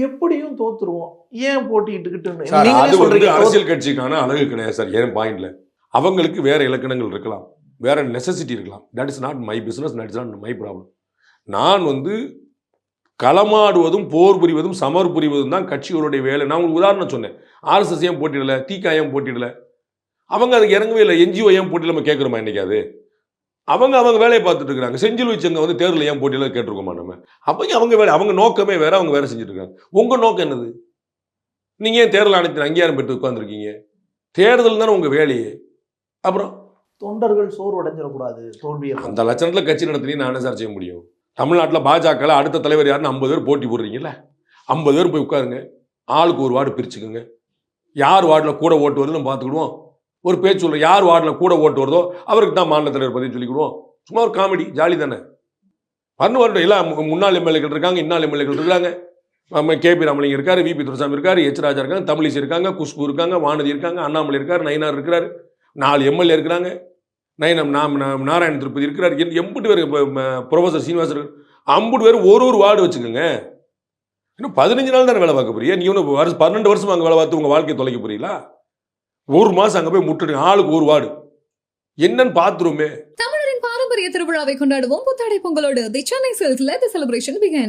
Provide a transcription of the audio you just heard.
எப்படியும் தோத்துருவோம், ஏன் போட்டிட்டுக்கிட்டு சார், நீங்களே அது வந்து சொல்றீங்க. அரசியல் கட்சிக்கான அழகு கிடையாது சார். ஏன் பாயிண்ட்ல அவங்களுக்கு வேற இலக்கணங்கள் இருக்கலாம், வேற நெசசிட்டி இருக்கலாம். That is not my business, that is not my problem. நான் வந்து களமாடுவதும் போர் புரிவதும் சமர் புரிவதும் தான் கட்சிகளுடைய வேலை. நான் உங்களுக்கு உதாரணம் சொன்னேன். ஆர்எஸ்எஸ் ஏன் போட்டிடல, திக ஏன் போட்டிடல, அவங்க அதுக்கு இறங்கவே இல்லை. என்ஜிஓ ஏன் போட்டியில நம்ம கேட்குறோமா இன்னைக்கு? அவங்க வேலையை பார்த்துட்டு இருக்காங்க. செஞ்சில் வச்சவங்க வந்து தேர்தல் ஏன் போட்டியில கேட்டிருக்கோமா நம்ம? அவங்க வேலை, அவங்க நோக்கமே வேற, அவங்க வேற செஞ்சுட்டு இருக்காங்க. உங்க நோக்கம் என்னது? நீங்க ஏன் தேர்தல் ஆணையத்தில் அங்கீகாரம் பெற்று உட்கார்ந்துருக்கீங்க? தேர்தல் தானே உங்க வேலையே. அப்புறம் தொண்டர்கள் சோர்வடைஞ்சிடக்கூடாது, தோல்வியை அந்த லட்சணத்துல கட்சி நடத்தி நான் என்ன சார் செய்ய முடியும்? தமிழ்நாட்டில் பாஜக அடுத்த தலைவர் யாருன்னு 50 பேர் போட்டி போடுறீங்கல்ல, 50 பேர் போய் உட்காருங்க, ஆளுக்கு ஒரு வார்டு பிரிச்சுக்கோங்க. யார் வார்டில் கூட ஓட்டு வருதுன்னு பார்த்துக்கிடுவோம். ஒரு பேச்சு சொல்ற, யார் வார்டில் கூட ஓட்டு வருதோ அவருக்கு தான் மாநில தலைவர் பற்றி சொல்லிக்கிடுவோம். சும்மா ஒரு காமெடி, ஜாலி தானே. வரட்டும். எல்லாம் முன்னாள் எம்எல்ஏக்கள் இருக்காங்க, இன்னாள் எம்எல்ஏக்கள் இருக்காங்க. நம்ம கேபி ராமலிங்க இருக்காரு, விபி துரைசாமி இருக்காரு, எச் ராஜா இருக்காங்க, தமிழிசை இருக்காங்க, குஷ்பு இருக்காங்க, வானதி இருக்காங்க, அண்ணாமலை இருக்காரு, நயினார் இருக்கிறாரு, 4 எம்எல்ஏ இருக்கிறாங்க, நாராயண திருப்பதி இருக்கிறார், எம்புட்டு பேர் ப்ரொஃபசர் சீனிவாசன் இருக்கார். 50 பேர் ஒரு வார்டு வச்சுக்கோங்க. இன்னும் 15 நாள் தானே வேலை பார்க்க போறீங்க. நீ ஒன்று 12 வருஷம் அங்கே வேலை பார்த்து உங்கள் வாழ்க்கையை தொலைக்க போறீங்களா? ஒரு மாசம் அங்கே போய் முட்டுடுங்க, ஆளுக்கு ஒரு வார்டு என்னன்னு பார்த்துருமே. தமிழரின் பாரம்பரிய திருவிழாவை கொண்டாடுவோம் புத்தாடை பொங்கலோடு. The Chennai silks let the celebration begin.